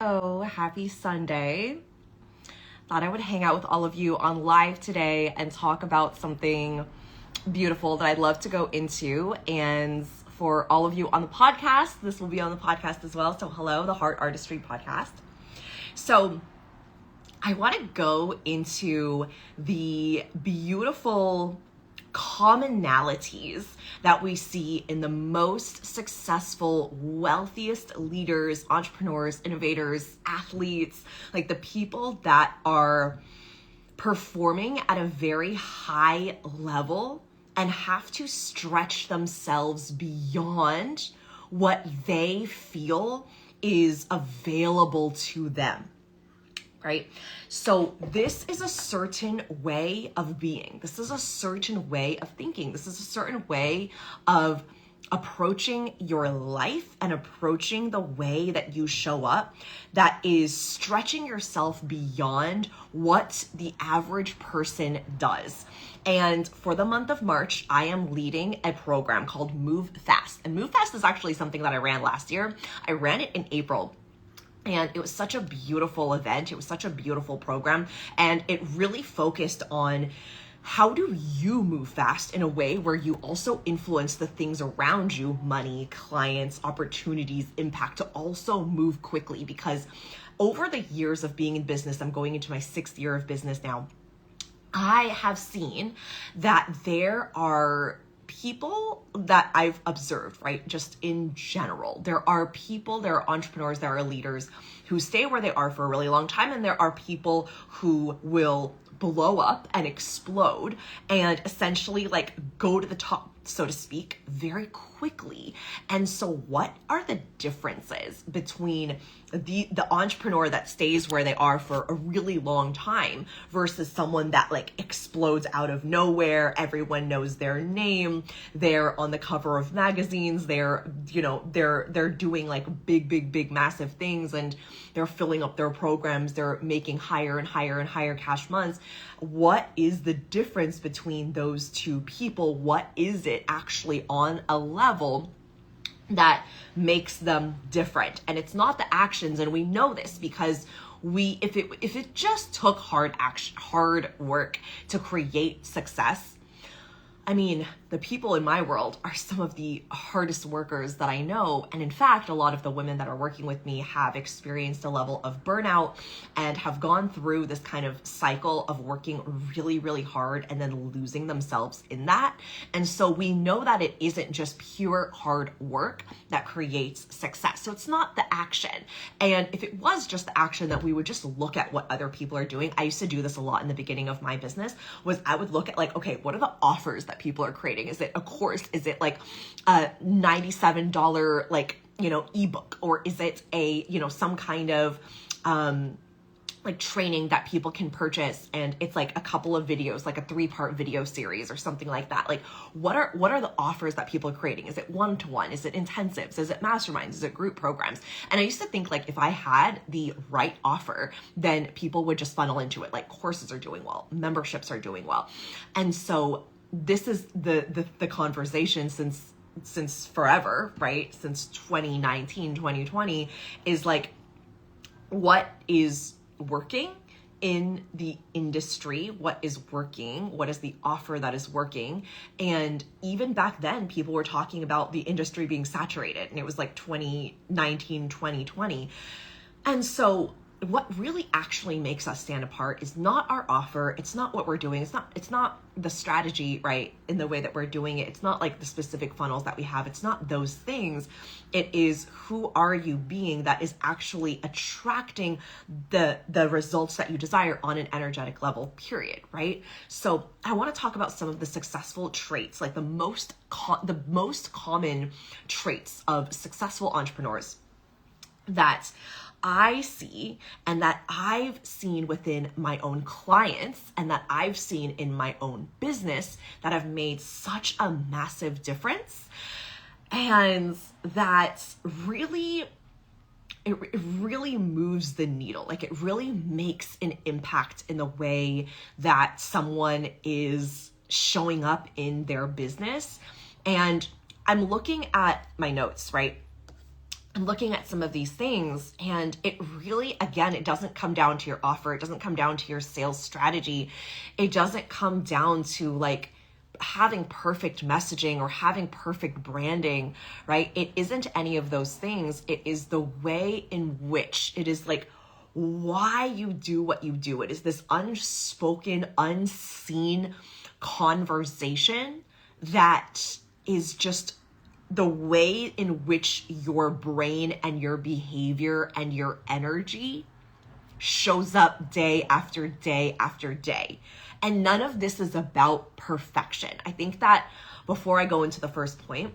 Oh, happy Sunday. Thought I would hang out with all of you on live today and talk about something beautiful that I'd love to go into. And for all of you on the podcast, this will be on the podcast as well. So hello, the Heart Artistry Podcast. So I want to go into the beautiful commonalities that we see in the most successful, wealthiest leaders, entrepreneurs, innovators, athletes, like the people that are performing at a very high level and have to stretch themselves beyond what they feel is available to them. Right? So this is a certain way of being. This is a certain way of thinking. This is a certain way of approaching your life and approaching the way that you show up that is stretching yourself beyond what the average person does. And for the month of March, I am leading a program called Move Fast. And Move Fast is actually something that I ran last year. I ran it in April. And it was such a beautiful event. It was such a beautiful program. And it really focused on how do you move fast in a way where you also influence the things around you, money, clients, opportunities, impact, to also move quickly. Because over the years of being in business, I'm going into my 6th year of business now, I have seen that there are people that I've observed, right? Just in general, there are people, there are entrepreneurs, there are leaders who stay where they are for a really long time. And there are people who will blow up and explode and essentially like go to the top, so to speak, very quickly. And so what are the differences between the entrepreneur that stays where they are for a really long time versus someone that like explodes out of nowhere? Everyone knows their name. They're on the cover of magazines. They're doing like big, massive things, and they're filling up their programs. They're making higher and higher cash months. What is the difference between those two people? What is it actually on a level that makes them different? And it's not the actions, and we know this because if it just took hard work to create success, I mean, the people in my world are some of the hardest workers that I know. And in fact, a lot of the women that are working with me have experienced a level of burnout and have gone through this kind of cycle of working really, really hard and then losing themselves in that. And so we know that it isn't just pure hard work that creates success. So it's not the action. And if it was just the action, that we would just look at what other people are doing. I used to do this a lot in the beginning of my business, was I would look at like, okay, what are the offers that people are creating? Is it a course? Is it like a $97 like, ebook? Or is it a, some kind of like training that people can purchase, and it's like a couple of videos, like a 3-part video series or something like that? Like what are the offers that people are creating? Is it one-to-one? Is it intensives? Is it masterminds? Is it group programs? And I used to think like if I had the right offer, then people would just funnel into it. Like courses are doing well, memberships are doing well. And so this is the conversation since forever, right? Since 2019, 2020, is like, what is working in the industry? What is working? What is the offer that is working? And even back then, people were talking about the industry being saturated, and it was like 2019, 2020. And so what really actually makes us stand apart is not our offer. It's not what we're doing. It's not the strategy, right? In the way that we're doing it. It's not like the specific funnels that we have. It's not those things. It is, who are you being that is actually attracting the results that you desire on an energetic level, period, right? So I want to talk about some of the successful traits, like the most common traits of successful entrepreneurs that I see and that I've seen within my own clients and that I've seen in my own business that have made such a massive difference, and that really, it really moves the needle. Like it really makes an impact in the way that someone is showing up in their business. And I'm looking at my notes, right? I'm looking at some of these things, and it really, again, it doesn't come down to your offer. It doesn't come down to your sales strategy. It doesn't come down to like having perfect messaging or having perfect branding, right? It isn't any of those things. It is the way in which it is like why you do what you do. It is this unspoken, unseen conversation that is just the way in which your brain and your behavior and your energy shows up day after day after day. And none of this is about perfection. I think that before I go into the first point,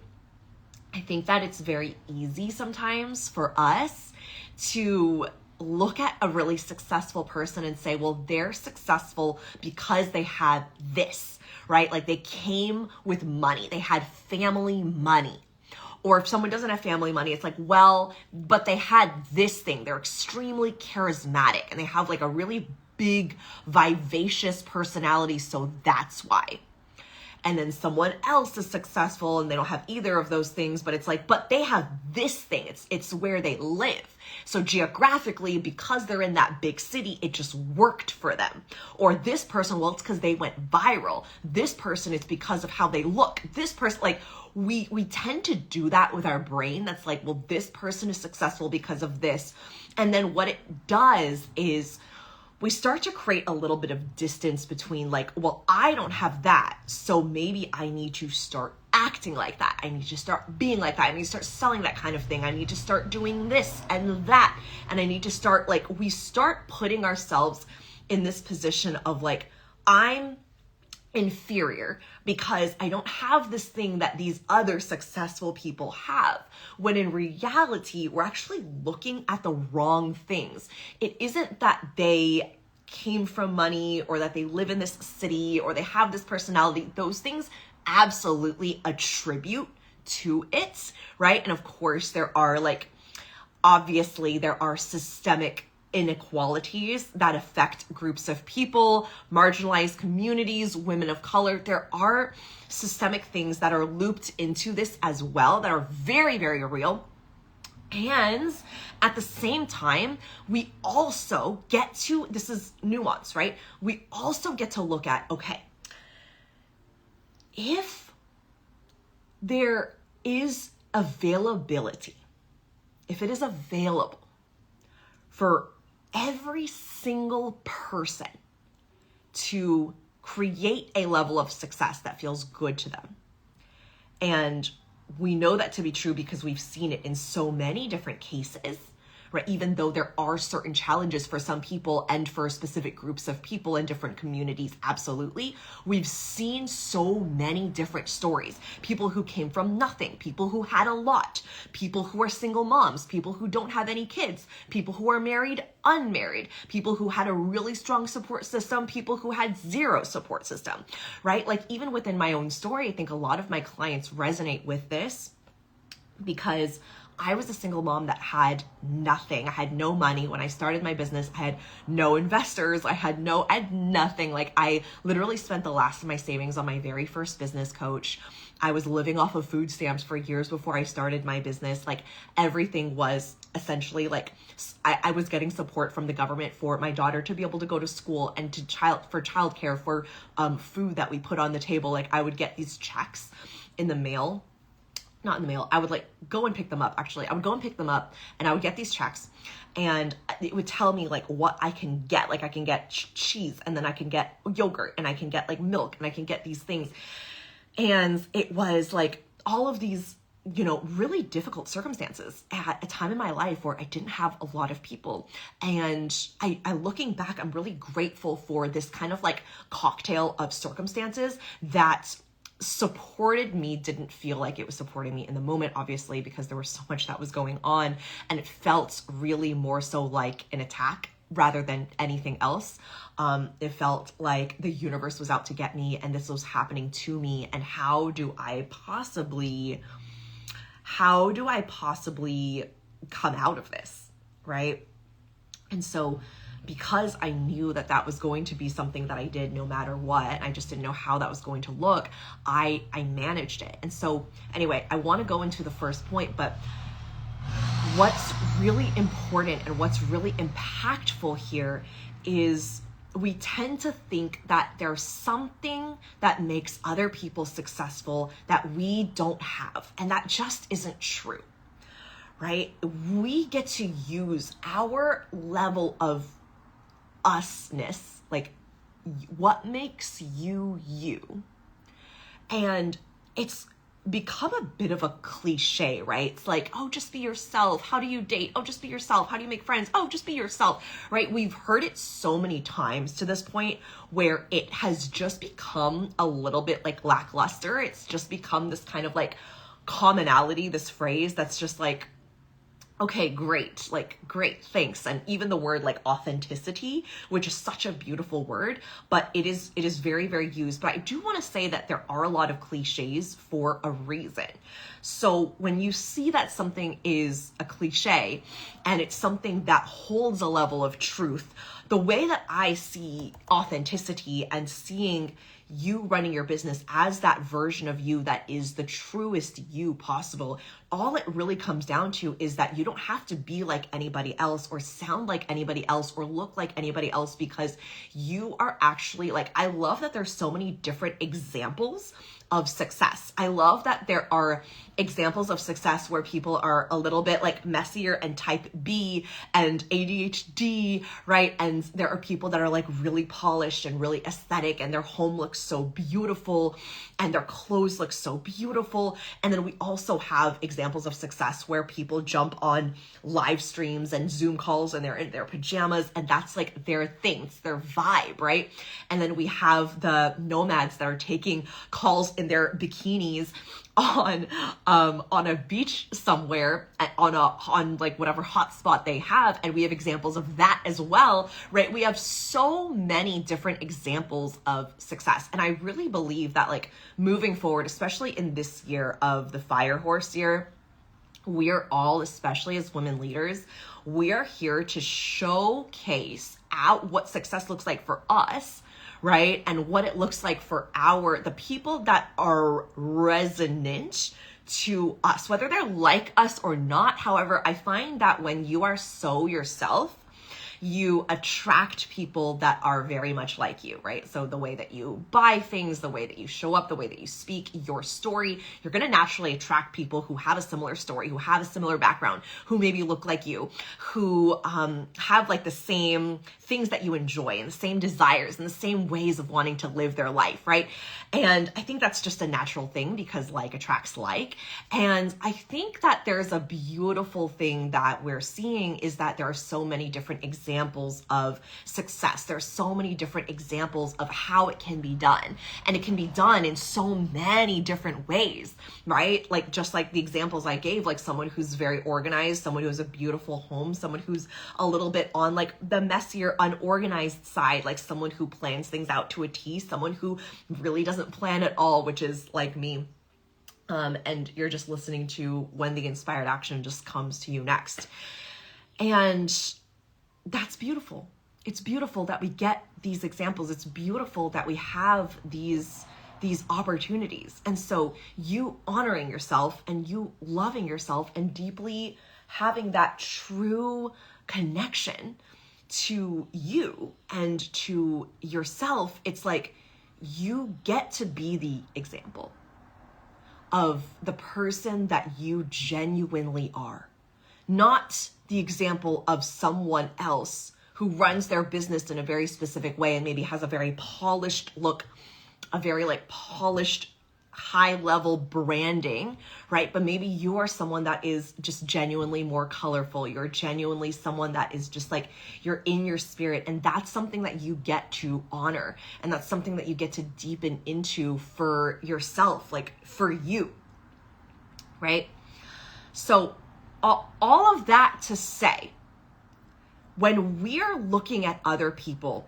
I think that it's very easy sometimes for us to look at a really successful person and say, well, they're successful because they have this, right? Like they came with money. They had family money. Or if someone doesn't have family money, it's like, well, but they had this thing. They're extremely charismatic and they have like a really big, vivacious personality. So that's why. And then someone else is successful and they don't have either of those things, but it's like, but they have this thing. It's where they live. So geographically, because they're in that big city, it just worked for them. Or this person, well, it's because they went viral. This person, it's because of how they look. This person, like we tend to do that with our brain. That's like, well, this person is successful because of this. And then what it does is we start to create a little bit of distance between like, well, I don't have that. So maybe I need to start acting like that. I need to start being like that. I need to start selling that kind of thing. I need to start doing this and that. And I need to start like, we start putting ourselves in this position of like, I'm inferior because I don't have this thing that these other successful people have. When in reality, we're actually looking at the wrong things. It isn't that they came from money or that they live in this city or they have this personality. Those things absolutely attribute to it, right? And of course, there are like, obviously there are systemic inequalities that affect groups of people, marginalized communities, women of color. There are systemic things that are looped into this as well that are very, very real. And at the same time, we also get to, this is nuance, right? We also get to look at, okay, if there is availability, if it is available for every single person to create a level of success that feels good to them. And we know that to be true because we've seen it in so many different cases, right? Even though there are certain challenges for some people and for specific groups of people in different communities, absolutely. We've seen so many different stories. People who came from nothing, people who had a lot, people who are single moms, people who don't have any kids, people who are married, unmarried, people who had a really strong support system, people who had zero support system, right? Like even within my own story, I think a lot of my clients resonate with this because I was a single mom that had nothing. I had no money. When I started my business, I had no investors. I had nothing. Like I literally spent the last of my savings on my very first business coach. I was living off of food stamps for years before I started my business. Like everything was essentially like, I was getting support from the government for my daughter to be able to go to school and for childcare, for food that we put on the table. Like I would get these checks in the mail. Not in the mail. I would like go and pick them up. Actually, I would go and pick them up and I would get these checks and it would tell me like what I can get. Like I can get cheese and then I can get yogurt and I can get like milk and I can get these things. And it was like all of these, you know, really difficult circumstances at a time in my life where I didn't have a lot of people. And I looking back, I'm really grateful for this kind of like cocktail of circumstances that supported me, didn't feel like it was supporting me in the moment, obviously, because there was so much that was going on and it felt really more so like an attack rather than anything else. It felt like the universe was out to get me and this was happening to me. And how do I possibly come out of this, right? And so because I knew that that was going to be something that I did no matter what, I just didn't know how that was going to look, I managed it. And so anyway, I want to go into the first point, but what's really important and what's really impactful here is we tend to think that there's something that makes other people successful that we don't have. And that just isn't true, right? We get to use our level of usness, like what makes you you. And it's become a bit of a cliche, right? It's like, oh, just be yourself. How do you date? Oh, just be yourself. How do you make friends? Oh, just be yourself, right? We've heard it so many times to this point where it has just become a little bit like lackluster. It's just become this kind of like commonality, this phrase that's just like, okay, great, like great, thanks. And even the word like authenticity, which is such a beautiful word, but it is very, very used. But I do want to say that there are a lot of cliches for a reason. So when you see that something is a cliche and it's something that holds a level of truth, the way that I see authenticity and seeing you running your business as that version of you that is the truest you possible, all it really comes down to is that you don't have to be like anybody else or sound like anybody else or look like anybody else, because you are actually like, I love that there's so many different examples of success. I love that there are examples of success where people are a little bit like messier and type B and ADHD, right? And there are people that are like really polished and really aesthetic and their home looks so beautiful and their clothes look so beautiful. And then we also have examples of success where people jump on live streams and Zoom calls and they're in their pajamas and that's like their thing, it's their vibe, right? And then we have the nomads that are taking calls in their bikinis on a beach somewhere on like whatever hotspot they have. And we have examples of that as well, right? We have so many different examples of success. And I really believe that like moving forward, especially in this year of the fire horse year, we are all, especially as women leaders, we are here to showcase out what success looks like for us, right? And what it looks like for the people that are resonant to us, whether they're like us or not. However, I find that when you are so yourself, you attract people that are very much like you, right? So the way that you buy things, the way that you show up, the way that you speak, your story, you're going to naturally attract people who have a similar story, who have a similar background, who maybe look like you, who have like the same things that you enjoy and the same desires and the same ways of wanting to live their life, right? And I think that's just a natural thing because like attracts like. And I think that there's a beautiful thing that we're seeing is that there are so many different examples of success. There's so many different examples of how it can be done. And it can be done in so many different ways, right? Like just like the examples I gave, like someone who's very organized, someone who has a beautiful home, someone who's a little bit on like the messier, unorganized side, like someone who plans things out to a T, someone who really doesn't plan at all, which is like me. And you're just listening to when the inspired action just comes to you next. And that's beautiful. It's beautiful that we get these examples. It's beautiful that we have these opportunities. And so you honoring yourself and you loving yourself and deeply having that true connection to you and to yourself, it's like you get to be the example of the person that you genuinely are, not the example of someone else who runs their business in a very specific way and maybe has a very polished look, a very like polished high level branding, right? But maybe you are someone that is just genuinely more colorful. You're genuinely someone that is just like, you're in your spirit. And that's something that you get to honor. And that's something that you get to deepen into for yourself, like for you, right? So all of that to say, when we're looking at other people,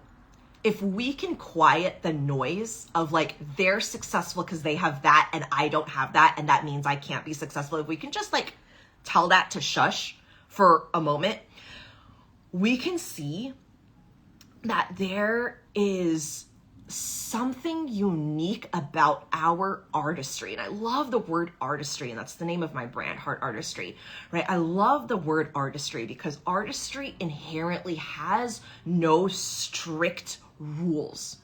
if we can quiet the noise of like, they're successful because they have that and I don't have that, and that means I can't be successful. If we can just like tell that to shush for a moment, we can see that there is something unique about our artistry. And I love the word artistry, and that's the name of my brand, Heart Artistry, right? I love the word artistry because artistry inherently has no strict rules.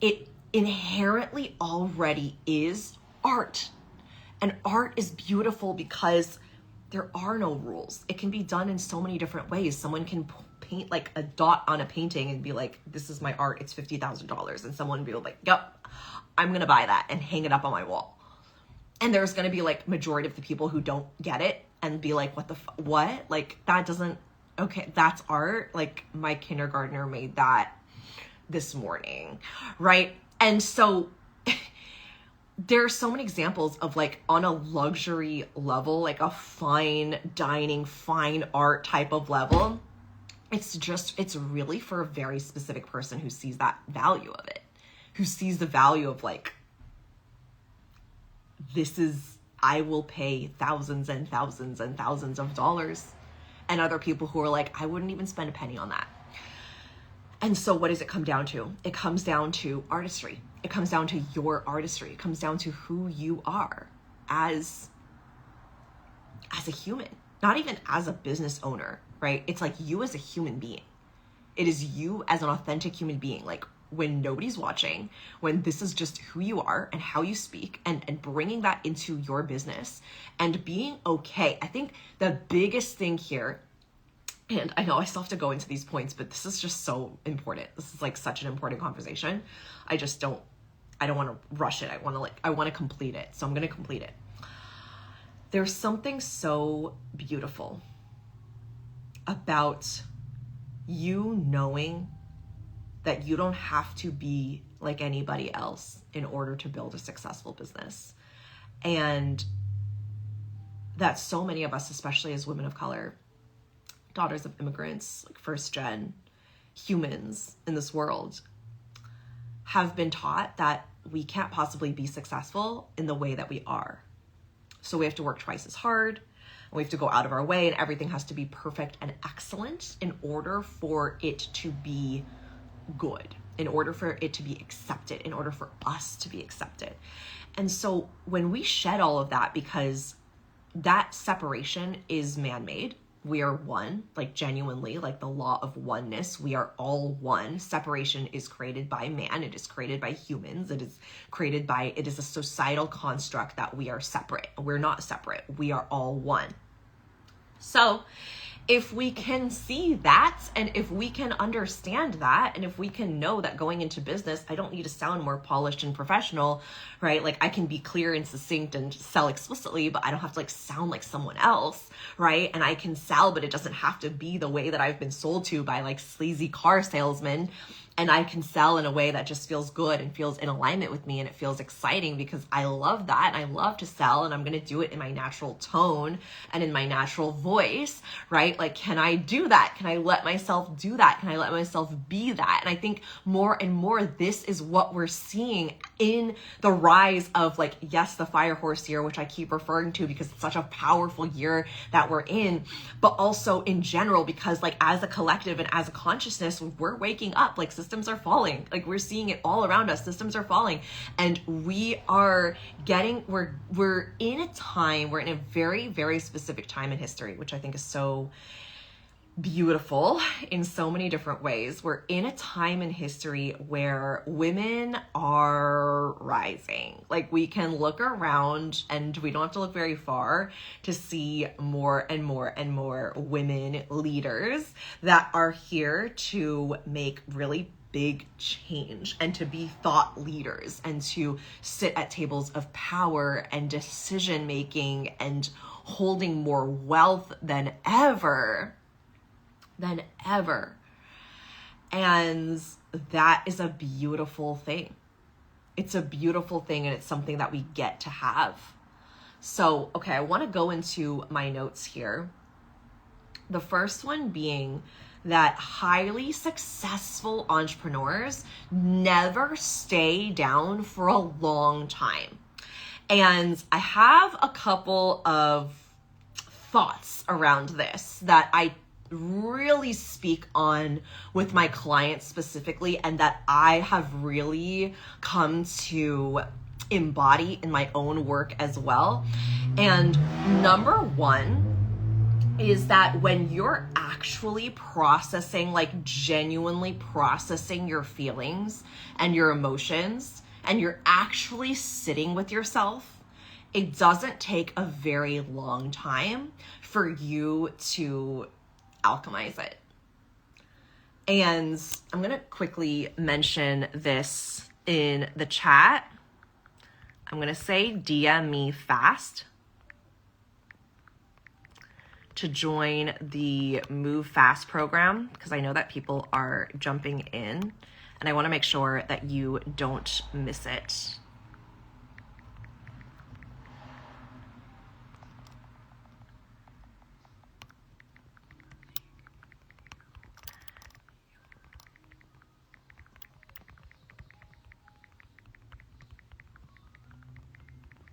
It inherently already is art. And art is beautiful because there are no rules. It can be done in so many different ways. Someone can paint like a dot on a painting and be like, this is my art, it's $50,000. And someone will be like, yep, I'm gonna buy that and hang it up on my wall. And there's gonna be like majority of the people who don't get it and be like, what? Like that doesn't, okay, that's art. Like my kindergartner made that this morning, right? And so there are so many examples of like on a luxury level, like a fine dining, fine art type of level. It's really for a very specific person who sees that value of it, who sees the value of like, I will pay thousands and thousands and thousands of dollars, and other people who are like, I wouldn't even spend a penny on that. And so what does it come down to? It comes down to artistry. It comes down to your artistry. It comes down to who you are as a human, not even as a business owner, right? It's like you as a human being. It is you as an authentic human being. Like when nobody's watching, when this is just who you are and how you speak and bringing that into your business and being okay. I think the biggest thing here, and I know I still have to go into these points, but this is just so important. This is like such an important conversation. I don't want to rush it. I want to complete it. So I'm going to complete it. There's something so beautiful about you knowing that you don't have to be like anybody else in order to build a successful business. And that so many of us, especially as women of color, daughters of immigrants, like first gen humans in this world, have been taught that we can't possibly be successful in the way that we are. So we have to work twice as hard, and we have to go out of our way, and everything has to be perfect and excellent in order for it to be good, in order for it to be accepted, in order for us to be accepted. And so when we shed all of that, because that separation is man-made, we are one, like genuinely, like the law of oneness. We are all one. Separation is created by man. It is created by humans. It is a societal construct that we are separate. We're not separate. We are all one. So if we can see that, and if we can understand that, and if we can know that going into business, I don't need to sound more polished and professional, right? Like I can be clear and succinct and sell explicitly, but I don't have to like sound like someone else, right? And I can sell, but it doesn't have to be the way that I've been sold to by like sleazy car salesmen. And I can sell in a way that just feels good and feels in alignment with me, and it feels exciting because I love that and I love to sell, and I'm going to do it in my natural tone and in my natural voice, right? Like, can I do that? Can I let myself do that? Can I let myself be that? And I think more and more this is what we're seeing in the rise of like, yes, the fire horse year, which I keep referring to because it's such a powerful year that we're in, but also in general, because like as a collective and as a consciousness, we're waking up, like systems are falling. Like we're seeing it all around us. Systems are falling, and we are we're in a time, we're in a very, very specific time in history, which I think is so beautiful in so many different ways. We're in a time in history where women are rising. Like we can look around and we don't have to look very far to see more and more and more women leaders that are here to make really big change and to be thought leaders and to sit at tables of power and decision making and holding more wealth than ever. And that is a beautiful thing. It's a beautiful thing, and it's something that we get to have. So, okay, I want to go into my notes here. The first one being that highly successful entrepreneurs never stay down for a long time. And I have a couple of thoughts around this that I really speak on with my clients specifically, and that I have really come to embody in my own work as well. And number one is that when you're actually processing, like genuinely processing your feelings and your emotions, and you're actually sitting with yourself, it doesn't take a very long time for you to alchemize it. And I'm gonna quickly mention this in the chat. I'm gonna say DM me fast to join the Move Fast program, because I know that people are jumping in and I wanna make sure that you don't miss it.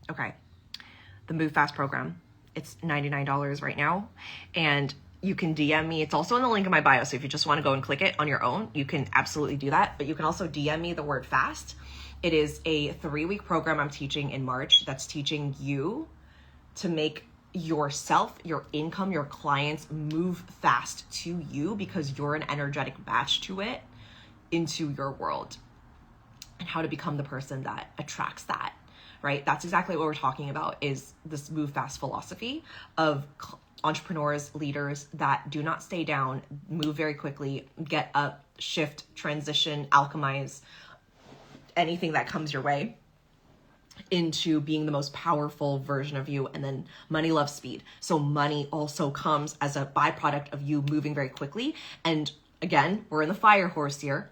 Okay, the Move Fast program. It's $99 right now, and you can DM me. It's also in the link in my bio, so if you just want to go and click it on your own, you can absolutely do that, but you can also DM me the word fast. It is a 3-week program I'm teaching in March that's teaching you to make yourself, your income, your clients move fast to you, because you're an energetic match to it into your world, and how to become the person that attracts that. Right? That's exactly what we're talking about, is this move fast philosophy of entrepreneurs, leaders that do not stay down, move very quickly, get up, shift, transition, alchemize anything that comes your way into being the most powerful version of you. And then money loves speed. So money also comes as a byproduct of you moving very quickly. And again, we're in the fire horse here.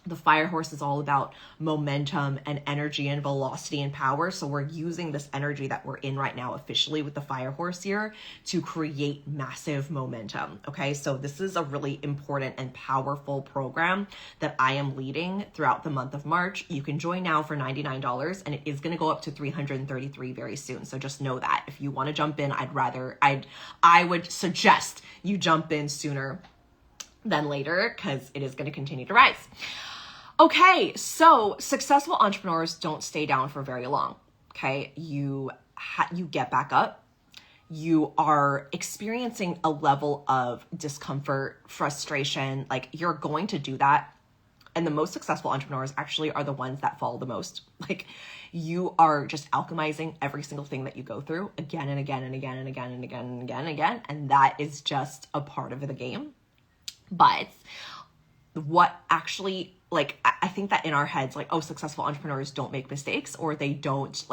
The fire horse is all about momentum and energy and velocity and power. So we're using this energy that we're in right now officially with the fire horse here to create massive momentum. Okay, so this is a really important and powerful program that I am leading throughout the month of March. You can join now for $99, and it is going to go up to $333 very soon. So just know that if you want to jump in, I would suggest you jump in sooner than later, because it is going to continue to rise. Okay, so successful entrepreneurs don't stay down for very long. Okay, you get back up. You are experiencing a level of discomfort, frustration. Like, you're going to do that. And the most successful entrepreneurs actually are the ones that fall the most. Like, you are just alchemizing every single thing that you go through again and again and again and again and again and again and again. And that is just a part of the game. But what actually, like, I think that in our heads, like, oh, successful entrepreneurs don't make mistakes, or they don't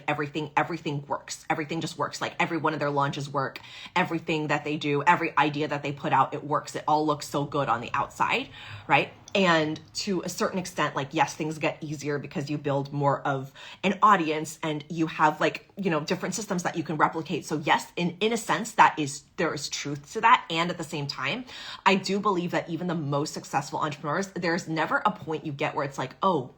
everything works. Everything just works. Like, every one of their launches work. Everything that they do, every idea that they put out, it works. It all looks so good on the outside, right? And to a certain extent, like, yes, things get easier because you build more of an audience and you have, like, you know, different systems that you can replicate. So yes, in a sense, there is truth to that. And at the same time, I do believe that even the most successful entrepreneurs, there's never a point you get where it's like, oh,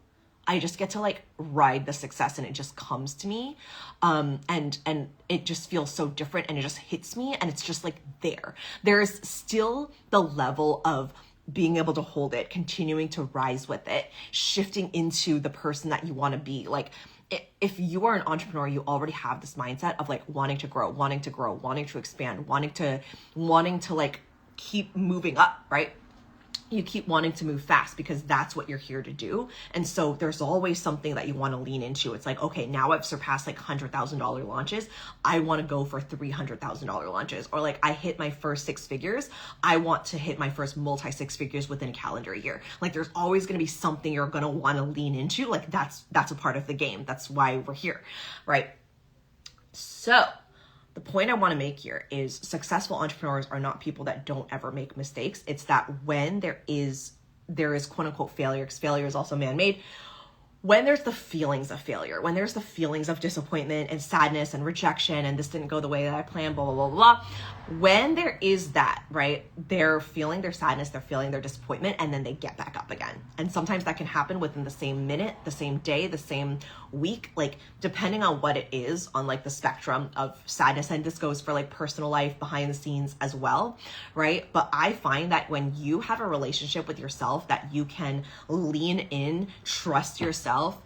I just get to, like, ride the success and it just comes to me. And it just feels so different and it just hits me and it's just, like, there. There's still the level of being able to hold it, continuing to rise with it, shifting into the person that you want to be. Like, if you are an entrepreneur, you already have this mindset of, like, wanting to grow, wanting to expand, wanting to like keep moving up, right? You keep wanting to move fast because that's what you're here to do. And so there's always something that you want to lean into. It's like, okay, now I've surpassed, like, $100,000 launches. I want to go for $300,000 launches. Or, like, I hit my first 6 figures. I want to hit my first multi-6 figures within a calendar year. Like, there's always going to be something you're going to want to lean into. Like, that's a part of the game. That's why we're here, right? So the point I want to make here is successful entrepreneurs are not people that don't ever make mistakes. It's that when there is quote unquote failure, because failure is also man-made. when there's the feelings of failure, when there's the feelings of disappointment and sadness and rejection and this didn't go the way that I planned, blah, blah, blah, blah. When there is that, right, they're feeling their sadness, they're feeling their disappointment, and then they get back up again. And sometimes that can happen within the same minute, the same day, the same week, like depending on what it is on like the spectrum of sadness. And this goes for like personal life, behind the scenes as well, right? But I find that when you have a relationship with yourself that you can lean in, trust yourself,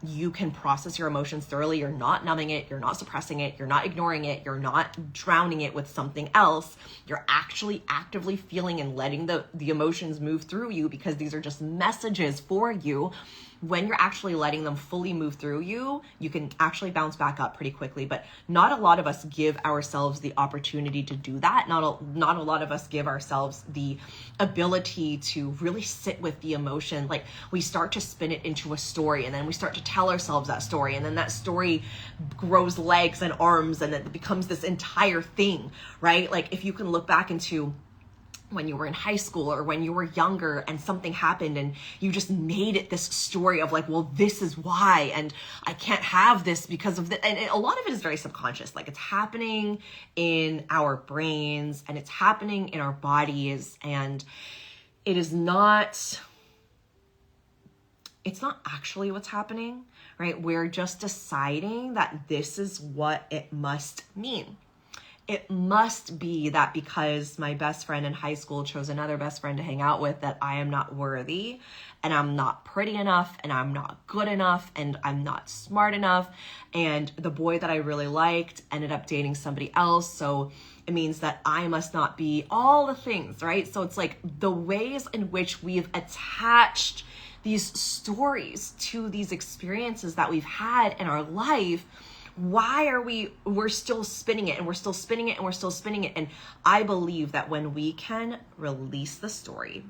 you can process your emotions thoroughly. You're not numbing it. You're not suppressing it. You're not ignoring it. You're not drowning it with something else. You're actually actively feeling and letting the emotions move through you, because these are just messages for you. When you're actually letting them fully move through you, you can actually bounce back up pretty quickly. But not a lot of us give ourselves the opportunity to do that. Not a lot of us give ourselves the ability to really sit with the emotion. Like we start to spin it into a story, and then we start to tell ourselves that story, and then that story grows legs and arms, and it becomes this entire thing, right? Like if you can look back into when you were in high school or when you were younger and something happened and you just made it this story of like, well, this is why, and I can't have this because of the, and a lot of it is very subconscious. Like it's happening in our brains and it's happening in our bodies, and it is not, it's not actually what's happening, right? We're just deciding that this is what it must mean. It must be that because my best friend in high school chose another best friend to hang out with, that I am not worthy, and I'm not pretty enough, and I'm not good enough, and I'm not smart enough, and the boy that I really liked ended up dating somebody else, so it means that I must not be all the things, right? So it's like the ways in which we've attached these stories to these experiences that we've had in our life. Why are we're still spinning it, and we're still spinning it, and we're still spinning it. And I believe that when we can release the story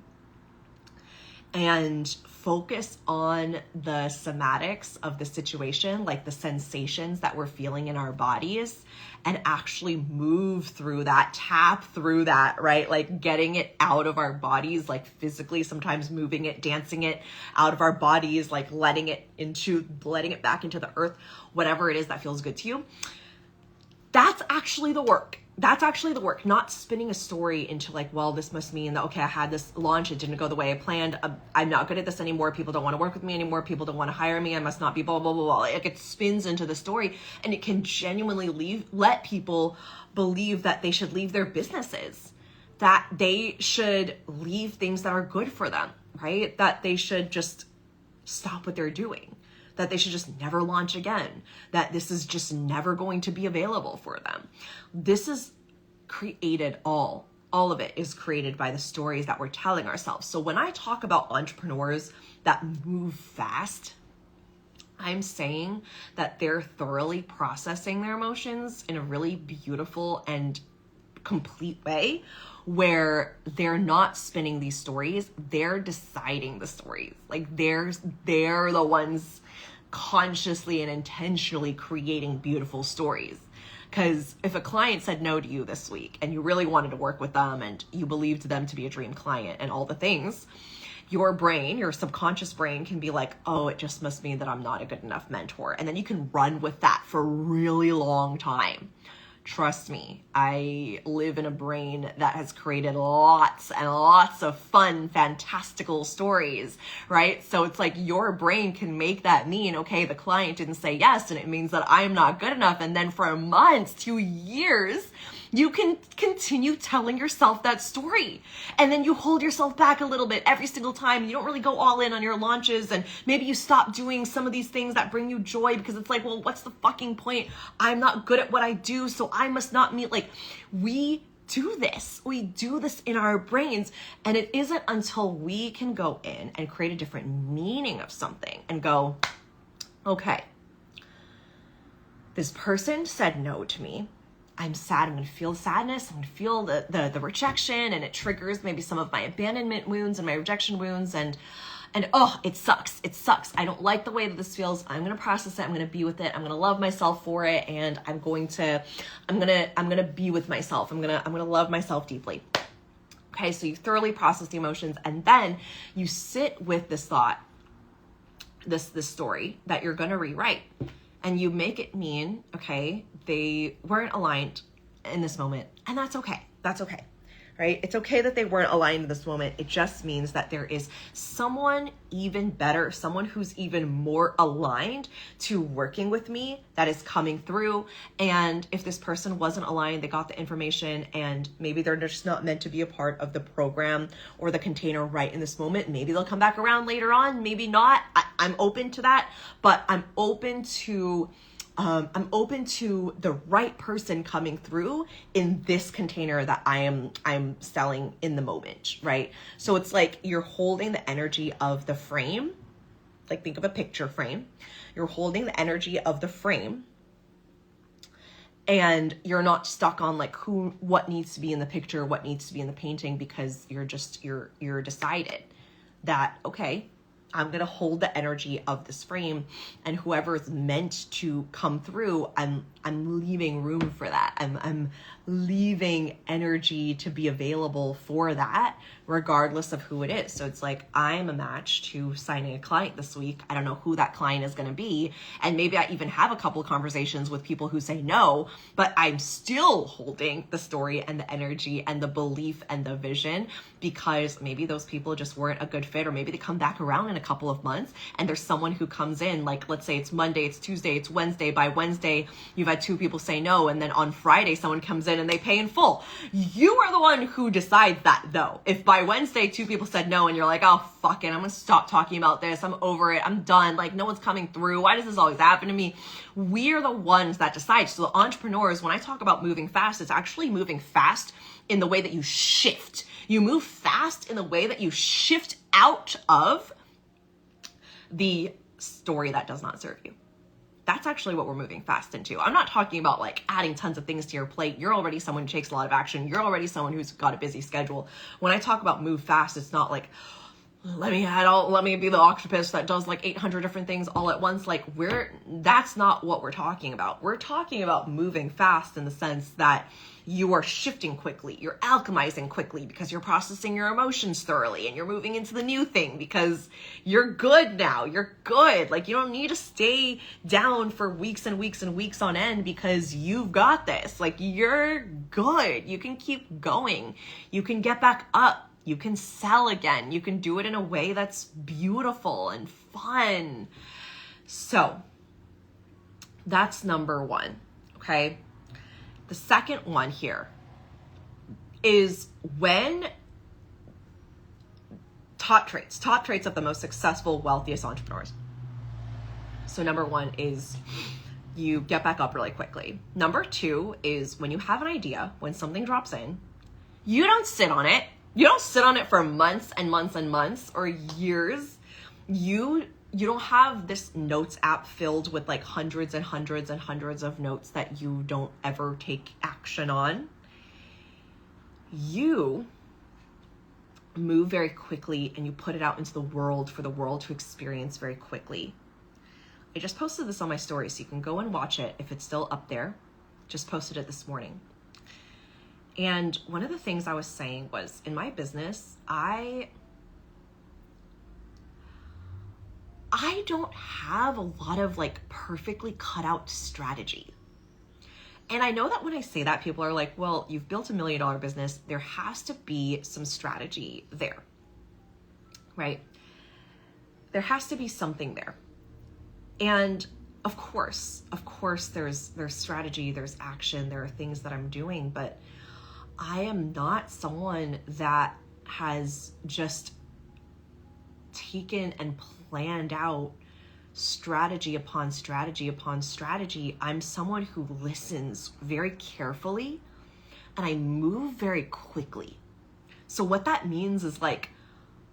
and focus on the somatics of the situation, like the sensations that we're feeling in our bodies, and actually move through that, tap through that, right? Like getting it out of our bodies, like physically, sometimes moving it, dancing it out of our bodies, like letting it back into the earth, whatever it is that feels good to you. That's actually the work. That's actually the work, not spinning a story into like, well, this must mean that, okay, I had this launch, it didn't go the way I planned. I'm not good at this anymore. People don't want to work with me anymore. People don't want to hire me. I must not be blah, blah, blah, blah. Like it spins into the story, and it can genuinely let people believe that they should leave their businesses, that they should leave things that are good for them, right? That they should just stop what they're doing, that they should just never launch again, that this is just never going to be available for them. This is created, all of it is created by the stories that we're telling ourselves. So when I talk about entrepreneurs that move fast, I'm saying that they're thoroughly processing their emotions in a really beautiful and complete way, where they're not spinning these stories, they're deciding the stories. Like they're the ones consciously and intentionally creating beautiful stories. Because if a client said no to you this week and you really wanted to work with them and you believed them to be a dream client and all the things, your brain, your subconscious brain can be like, oh, it just must mean that I'm not a good enough mentor. And then you can run with that for a really long time. Trust me, I live in a brain that has created lots and lots of fun, fantastical stories, right? So it's like your brain can make that mean, okay, the client didn't say yes, and it means that I'm not good enough. And then for months, 2 years, you can continue telling yourself that story. And then you hold yourself back a little bit every single time. You don't really go all in on your launches, and maybe you stop doing some of these things that bring you joy because it's like, well, what's the fucking point? I'm not good at what I do, so I must not meet. Like, we do this in our brains, and it isn't until we can go in and create a different meaning of something and go, okay, this person said no to me. I'm sad. I'm going to feel sadness. I'm going to feel the rejection, and it triggers maybe some of my abandonment wounds and my rejection wounds, and oh, it sucks. It sucks. I don't like the way that this feels. I'm going to process it. I'm going to be with it. I'm going to love myself for it, and I'm going to be with myself. I'm going to love myself deeply. Okay, so you thoroughly process the emotions, and then you sit with this thought. this story that you're going to rewrite, and you make it mean, okay, they weren't aligned in this moment, and that's okay. That's okay. Right? It's okay that they weren't aligned in this moment. It just means that there is someone even better, someone who's even more aligned to working with me that is coming through. And if this person wasn't aligned, they got the information and maybe they're just not meant to be a part of the program or the container right in this moment. Maybe they'll come back around later on, maybe not. I'm open to that, but I'm open to the right person coming through in this container that I'm selling in the moment, right? So it's like you're holding the energy of the frame. Like think of a picture frame. You're holding the energy of the frame, and you're not stuck on like what needs to be in the picture, what needs to be in the painting, because you're decided that, okay, I'm going to hold the energy of this frame, and whoever is meant to come through, I'm leaving room for that. I'm leaving energy to be available for that, regardless of who it is. So it's like, I'm a match to signing a client this week. I don't know who that client is going to be. And maybe I even have a couple of conversations with people who say no, but I'm still holding the story and the energy and the belief and the vision, because maybe those people just weren't a good fit, or maybe they come back around in a couple of months and there's someone who comes in, like, let's say it's Monday, it's Tuesday, it's Wednesday. By Wednesday, you've had 2 people say no. And then on Friday, someone comes in and they pay in full. You are the one who decides that, though. If by Wednesday, 2 people said no and you're like, oh, fuck it, I'm going to stop talking about this. I'm over it. I'm done. Like, no one's coming through. Why does this always happen to me? We're the ones that decide. So the entrepreneurs, when I talk about moving fast, it's actually moving fast in the way that you shift. You move fast in the way that you shift out of the story that does not serve you. That's actually what we're moving fast into. I'm not talking about like adding tons of things to your plate. You're already someone who takes a lot of action. You're already someone who's got a busy schedule. When I talk about move fast, it's not like, let me be the octopus that does like 800 different things all at once. Like that's not what we're talking about. We're talking about moving fast in the sense that you are shifting quickly. You're alchemizing quickly because you're processing your emotions thoroughly, and you're moving into the new thing because you're good now. You're good. Like, you don't need to stay down for weeks and weeks and weeks on end because you've got this. Like, you're good. You can keep going. You can get back up. You can sell again. You can do it in a way that's beautiful and fun. So that's number 1. Okay. The second one here is when top traits of the most successful, wealthiest entrepreneurs. So number 1 is you get back up really quickly. Number 2 is when you have an idea, when something drops in, you don't sit on it. You don't sit on it for months and months and months or years. You don't have this notes app filled with like hundreds and hundreds and hundreds of notes that you don't ever take action on. You move very quickly and you put it out into the world for the world to experience very quickly. I just posted this on my story, so you can go and watch it if it's still up there. Just posted it this morning. And one of the things I was saying was, in my business, I don't have a lot of like perfectly cut out strategy. And I know that when I say that, people are like, well, you've built $1 million business. There has to be some strategy there, right? There has to be something there. And of course, there's strategy, there's action, there are things that I'm doing, but I am not someone that has just taken and planned out strategy upon strategy upon strategy. I'm someone who listens very carefully and I move very quickly. So what that means is like,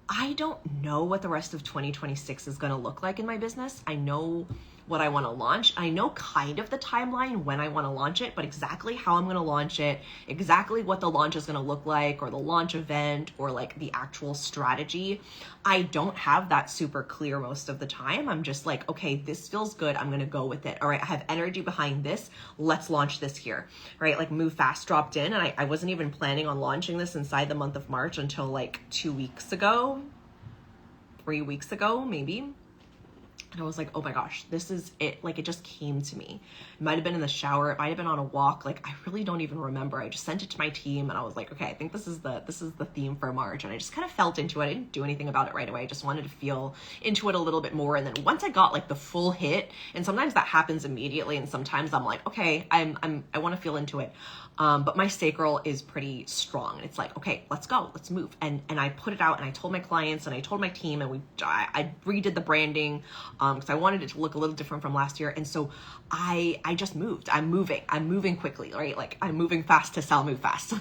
I don't know what the rest of 2026 is going to look like in my business. I know what I want to launch. I know kind of the timeline when I want to launch it, but exactly how I'm going to launch it, exactly what the launch is going to look like, or the launch event, or like the actual strategy, I don't have that super clear most of the time. I'm just like, okay, this feels good. I'm going to go with it. All right, I have energy behind this. Let's launch this here, right? Like Move Fast dropped in, and I wasn't even planning on launching this inside the month of March until like 2 weeks ago, 3 weeks ago, maybe. And I was like, oh my gosh, this is it. Like, it just came to me. It might have been in the shower. It might have been on a walk. Like, I really don't even remember. I just sent it to my team and I was like, okay, I think this is the theme for March. And I just kind of felt into it. I didn't do anything about it right away. I just wanted to feel into it a little bit more. And then once I got like the full hit, and sometimes that happens immediately, and sometimes I'm like, okay, I want to feel into it. But my sacral is pretty strong. It's like, okay, let's go, let's move. And I put it out and I told my clients and I told my team, and I redid the branding because I wanted it to look a little different from last year. And so I just moved. I'm moving quickly, right? Like, I'm moving fast to sell, move fast.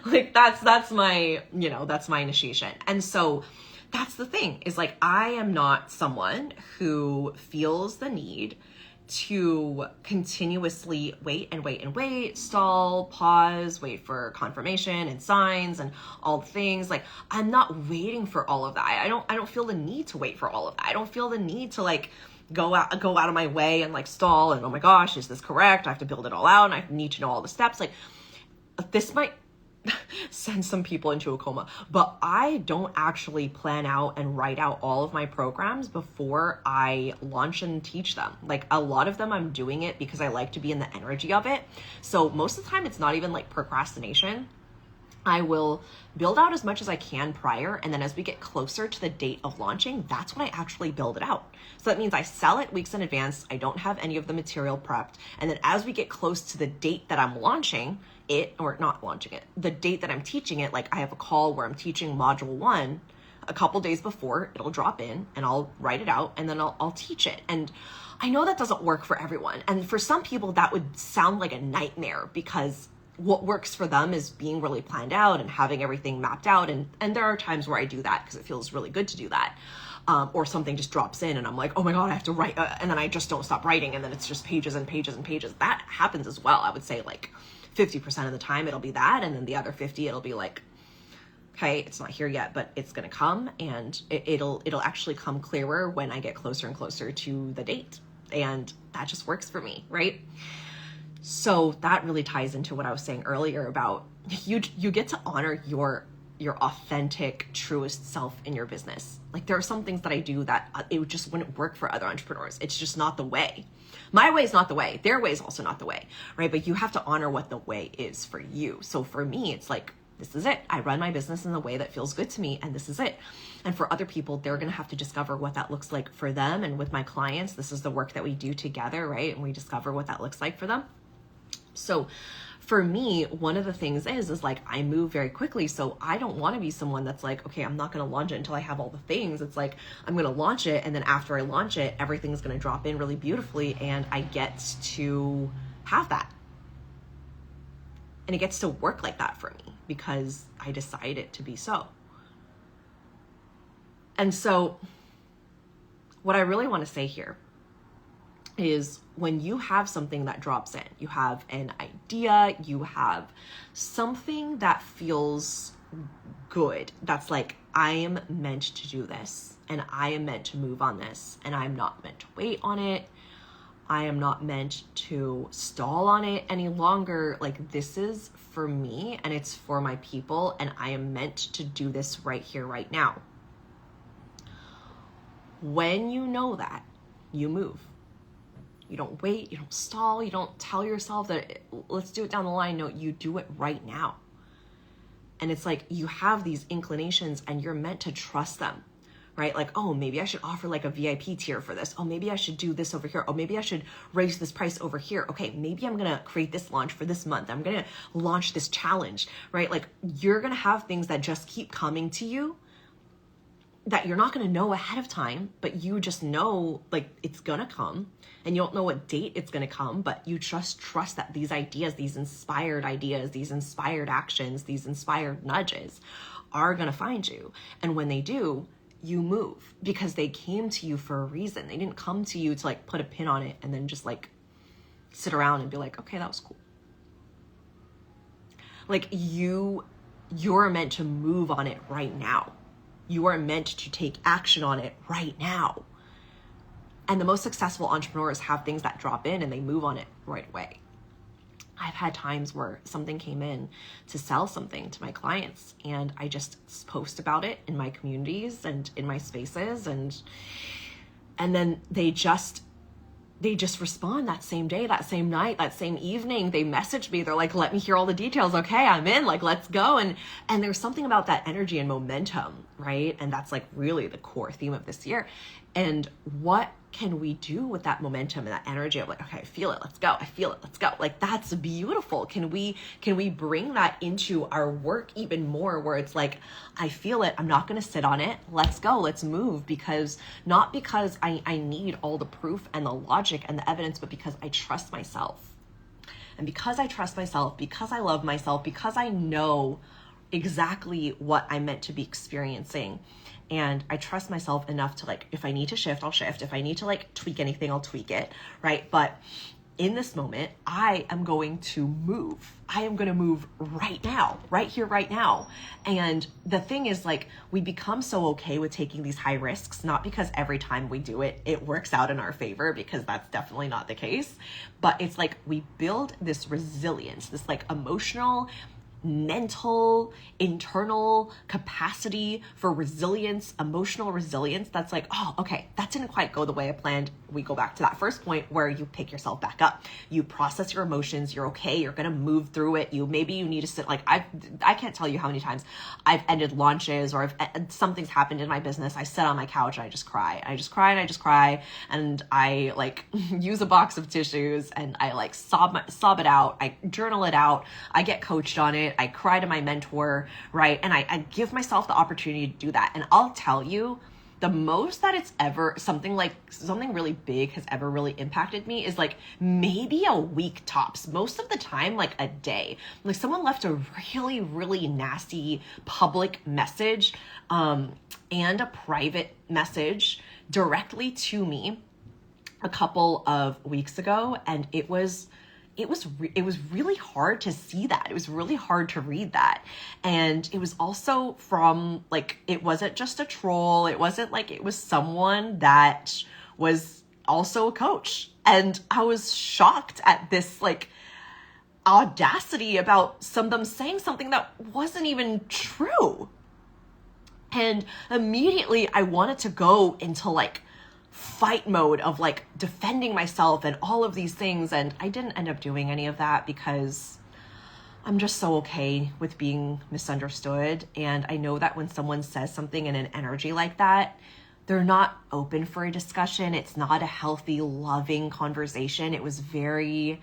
like that's my, that's my initiation. And so that's the thing, is like, I am not someone who feels the need to continuously wait, stall, pause, wait for confirmation and signs and all the things. Like, I'm not waiting for all of that. I don't feel the need to wait for all of that. I don't feel the need to like go out of my way and like stall and, oh my gosh, is this correct? I have to build it all out and I need to know all the steps. Like, this might send some people into a coma, but I don't actually plan out and write out all of my programs before I launch and teach them. Like, a lot of them I'm doing it because I like to be in the energy of it. So most of the time it's not even like procrastination. I will build out as much as I can prior, and then as we get closer to the date of launching, that's when I actually build it out. So that means I sell it weeks in advance. I don't have any of the material prepped. And then as we get close to the date that I'm launching it, or not launching it, the date that I'm teaching it, like I have a call where I'm teaching module 1 a couple days before, it'll drop in and I'll write it out and then I'll teach it. And I know that doesn't work for everyone. And for some people that would sound like a nightmare, because what works for them is being really planned out and having everything mapped out. And there are times where I do that because it feels really good to do that. Or something just drops in and I'm like, oh my God, I have to write. And then I just don't stop writing. And then it's just pages and pages and pages. That happens as well. I would say like 50% of the time it'll be that. And then the other 50, it'll be like, okay, it's not here yet, but it's going to come. And it'll actually come clearer when I get closer and closer to the date. And that just works for me, right? So that really ties into what I was saying earlier about you get to honor your authentic, truest self in your business. Like, there are some things that I do that it just wouldn't work for other entrepreneurs. It's just not the way. My way is not the way. Their way is also not the way, right? But you have to honor what the way is for you. So for me, it's like, this is it. I run my business in the way that feels good to me, and this is it. And for other people, they're going to have to discover what that looks like for them. And with my clients, this is the work that we do together, right? And we discover what that looks like for them. So for me, one of the things is like, I move very quickly. So I don't want to be someone that's like, okay, I'm not going to launch it until I have all the things. It's like, I'm going to launch it. And then after I launch it, everything's going to drop in really beautifully. And I get to have that. And it gets to work like that for me because I decide it to be so. And so what I really want to say here is, when you have something that drops in, you have an idea, you have something that feels good, that's like, I am meant to do this and I am meant to move on this and I'm not meant to wait on it. I am not meant to stall on it any longer. Like, this is for me and it's for my people, and I am meant to do this right here, right now. When you know that, you move. You don't wait, you don't stall, you don't tell yourself that let's do it down the line. No, you do it right now. And it's like, you have these inclinations and you're meant to trust them, right? Like, oh, maybe I should offer like a VIP tier for this. Oh, maybe I should do this over here. Oh, maybe I should raise this price over here. Okay, maybe I'm going to create this launch for this month. I'm going to launch this challenge, right? Like, you're going to have things that just keep coming to you that you're not going to know ahead of time, but you just know like it's going to come, and you don't know what date it's going to come, but you just trust that these ideas, these inspired actions, these inspired nudges are going to find you. And when they do, you move because they came to you for a reason. They didn't come to you to like put a pin on it and then just like sit around and be like, okay, that was cool. Like, you're meant to move on it right now. You are meant to take action on it right now. And the most successful entrepreneurs have things that drop in and they move on it right away. I've had times where something came in to sell something to my clients, and I just post about it in my communities and in my spaces, and And then they just respond that same day, that same night, that same evening. They message me. They're like, let me hear all the details. Okay, I'm in, like, let's go. And there's something about that energy and momentum, right? And that's like really the core theme of this year. And what can we do with that momentum and that energy of like, okay, I feel it, let's go. I feel it, let's go. Like, that's beautiful. Can we bring that into our work even more, where it's like, I feel it, I'm not going to sit on it. Let's go, let's move, not because I need all the proof and the logic and the evidence, but because I trust myself. And because I trust myself, because I love myself, because I know exactly what I'm meant to be experiencing. And I trust myself enough to, like, if I need to shift, I'll shift. If I need to like tweak anything, I'll tweak it, right? But in this moment, I am going to move. I am going to move right now, right here, right now. And the thing is, like, we become so okay with taking these high risks, not because every time we do it, it works out in our favor, because that's definitely not the case. But it's like we build this resilience, this like emotional, mental, internal capacity for resilience, emotional resilience. That's like, oh, okay, that didn't quite go the way I planned. We go back to that first point where you pick yourself back up. You process your emotions. You're okay. You're going to move through it. Maybe you need to sit, like, I can't tell you how many times I've ended launches, or something's happened in my business. I sit on my couch and I just cry. I just cry and I just cry. And I like use a box of tissues and I like sob it out. I journal it out. I get coached on it. I cry to my mentor, right? And I give myself the opportunity to do that. And I'll tell you, the most that it's ever, something really big has ever really impacted me is like maybe a week tops. Most of the time, like a day. Like, someone left a really, really nasty public message and a private message directly to me a couple of weeks ago, and it was really hard to see that. It was really hard to read that. And it was also from, like, it wasn't just a troll. It wasn't like, it was someone that was also a coach. And I was shocked at this, like, audacity about them saying something that wasn't even true. And immediately I wanted to go into like fight mode of like defending myself and all of these things. And I didn't end up doing any of that because I'm just so okay with being misunderstood. And I know that when someone says something in an energy like that, they're not open for a discussion. It's not a healthy, loving conversation. It was a very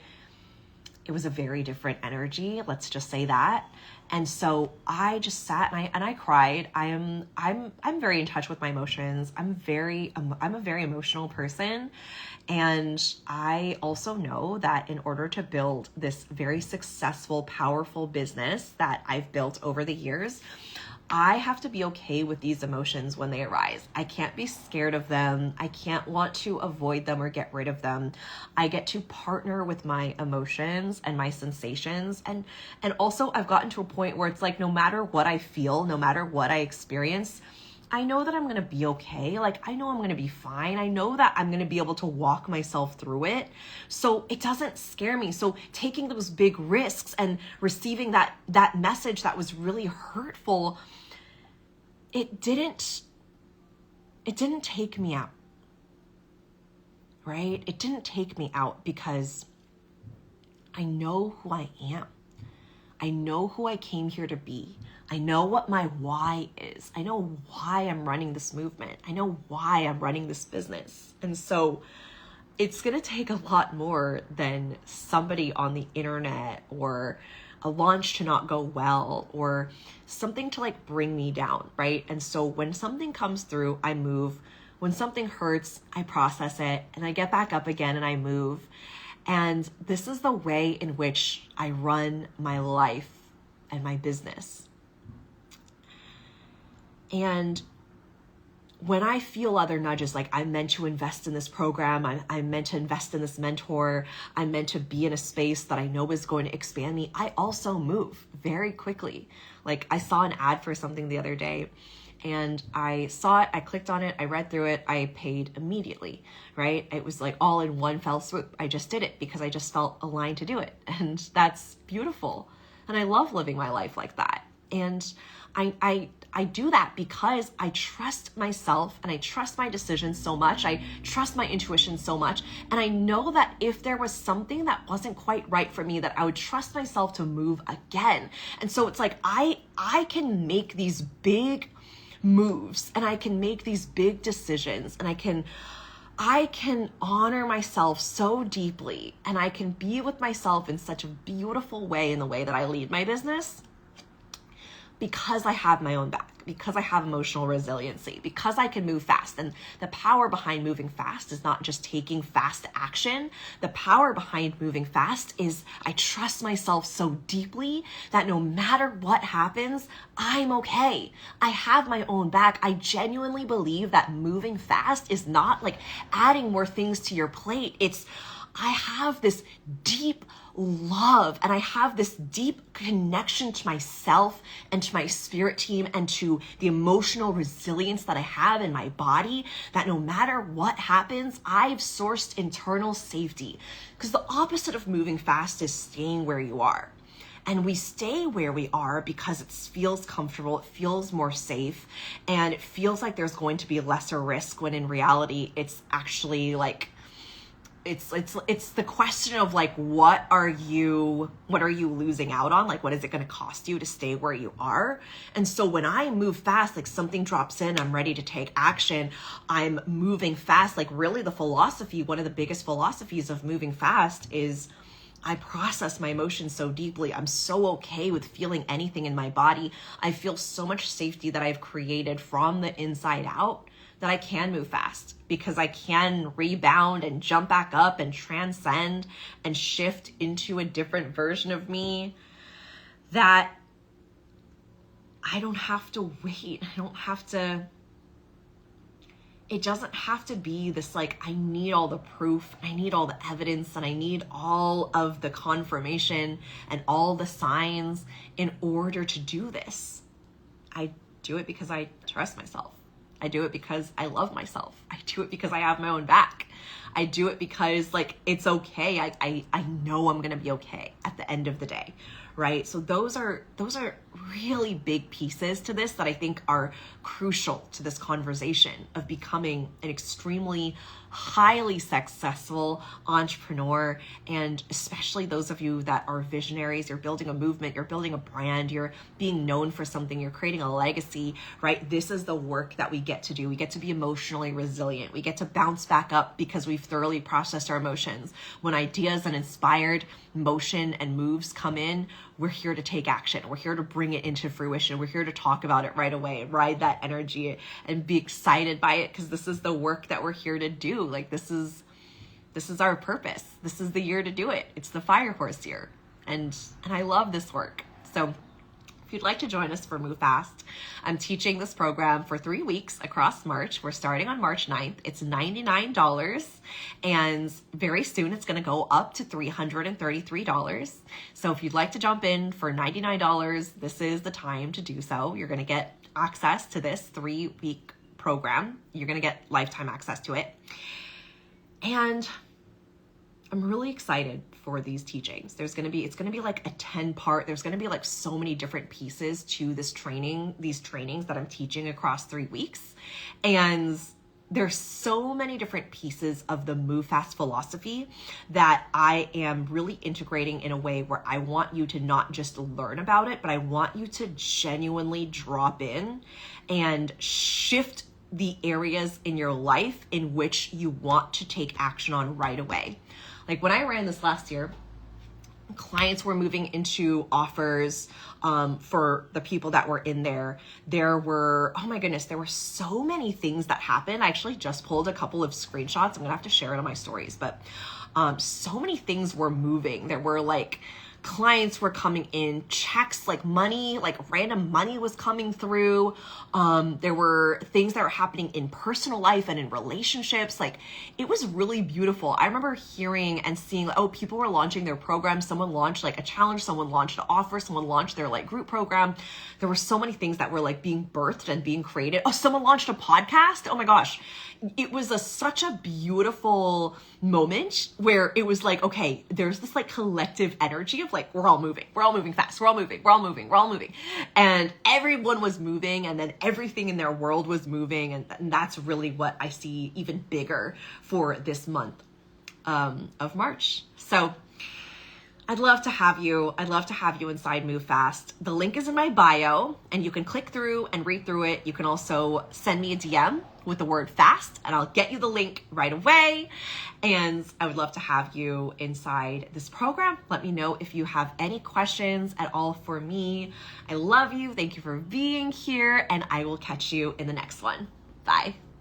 different energy. Let's just say that. And so I just sat and I cried. I'm very in touch with my emotions. I'm a very emotional person. And I also know that in order to build this very successful, powerful business that I've built over the years, I have to be okay with these emotions when they arise. I can't be scared of them. I can't want to avoid them or get rid of them. I get to partner with my emotions and my sensations. And also I've gotten to a point where it's like, no matter what I feel, no matter what I experience, I know that I'm going to be okay. Like, I know I'm going to be fine. I know that I'm going to be able to walk myself through it. So it doesn't scare me. So taking those big risks and receiving that message that was really hurtful, it didn't take me out, right? It didn't take me out because I know who I am. I know who I came here to be. I know what my why is. I know why I'm running this movement. I know why I'm running this business. And so it's going to take a lot more than somebody on the internet or a launch to not go well or something to like bring me down, right? And so when something comes through, I move. When something hurts, I process it and I get back up again and I move. And this is the way in which I run my life and my business. And when I feel other nudges, like I'm meant to invest in this program, I'm meant to invest in this mentor, I'm meant to be in a space that I know is going to expand me, I also move very quickly. Like, I saw an ad for something the other day and I saw it, I clicked on it, I read through it, I paid immediately, right? It was like all in one fell swoop. I just did it because I just felt aligned to do it. And that's beautiful. And I love living my life like that. And I do that because I trust myself and I trust my decisions so much. I trust my intuition so much. And I know that if there was something that wasn't quite right for me, that I would trust myself to move again. And so it's like, I can make these big moves and I can make these big decisions and I can honor myself so deeply and I can be with myself in such a beautiful way in the way that I lead my business because I have my own back, because I have emotional resiliency, because I can move fast. And the power behind moving fast is not just taking fast action. The power behind moving fast is I trust myself so deeply that no matter what happens, I'm okay. I have my own back. I genuinely believe that moving fast is not like adding more things to your plate. I have this deep love and I have this deep connection to myself and to my spirit team and to the emotional resilience that I have in my body, that no matter what happens, I've sourced internal safety. Because the opposite of moving fast is staying where you are. And we stay where we are because it feels comfortable, it feels more safe, and it feels like there's going to be lesser risk, when in reality, it's actually like, it's the question of like, what are you losing out on? Like, what is it going to cost you to stay where you are? And so when I move fast, like something drops in, I'm ready to take action. I'm moving fast. Like really the philosophy, one of the biggest philosophies of moving fast is I process my emotions so deeply. I'm so okay with feeling anything in my body. I feel so much safety that I've created from the inside out that I can move fast, because I can rebound and jump back up and transcend and shift into a different version of me, that I don't have to wait. It doesn't have to be this like, I need all the proof, I need all the evidence, and I need all of the confirmation and all the signs in order to do this. I do it because I trust myself. I do it because I love myself. I do it because I have my own back. I do it because like, it's okay. I know I'm going to be okay at the end of the day. Right? So those are really big pieces to this that I think are crucial to this conversation of becoming an extremely highly successful entrepreneur. And especially those of you that are visionaries, you're building a movement, you're building a brand, you're being known for something, you're creating a legacy, right? This is the work that we get to do. We get to be emotionally resilient. We get to bounce back up because we've thoroughly processed our emotions. When ideas and inspired motion and moves come in, we're here to take action. We're here to bring it into fruition. We're here to talk about it right away and ride that energy and be excited by it, because this is the work that we're here to do. Like this is our purpose. This is the year to do it. It's the Fire Horse year. And I love this work. So if you'd like to join us for Move Fast, I'm teaching this program for 3 weeks across March. We're starting on March 9th. It's $99, and very soon it's going to go up to $333. So if you'd like to jump in for $99, this is the time to do so. You're going to get access to this 3-week program. You're going to get lifetime access to it. And I'm really excited for these teachings. It's going to be like a 10-part, there's going to be like so many different pieces to this training, these trainings that I'm teaching across 3 weeks. And there's so many different pieces of the Move Fast philosophy that I am really integrating in a way where I want you to not just learn about it, but I want you to genuinely drop in and shift the areas in your life in which you want to take action on right away. Like when I ran this last year, clients were moving into offers for the people that were in there. There were, oh my goodness, there were so many things that happened. I actually just pulled a couple of screenshots. I'm gonna have to share it on my stories, but so many things were moving. There were like, clients were coming in, checks, like money, like random money was coming through. There were things that were happening in personal life and in relationships. Like it was really beautiful. I remember hearing and seeing, oh, people were launching their programs. Someone launched like a challenge, someone launched an offer, someone launched their like group program. There were so many things that were like being birthed and being created. Oh, someone launched a podcast. Oh my gosh. It was such a beautiful moment where it was like, okay, there's this like collective energy of life, like we're all moving fast, we're all moving. And everyone was moving, and then everything in their world was moving. And that's really what I see even bigger for this month of March. So I'd love to have you inside Move Fast. The link is in my bio, and you can click through and read through it. You can also send me a DM with the word fast, and I'll get you the link right away. And I would love to have you inside this program. Let me know if you have any questions at all for me. I love you. Thank you for being here, and I will catch you in the next one. Bye.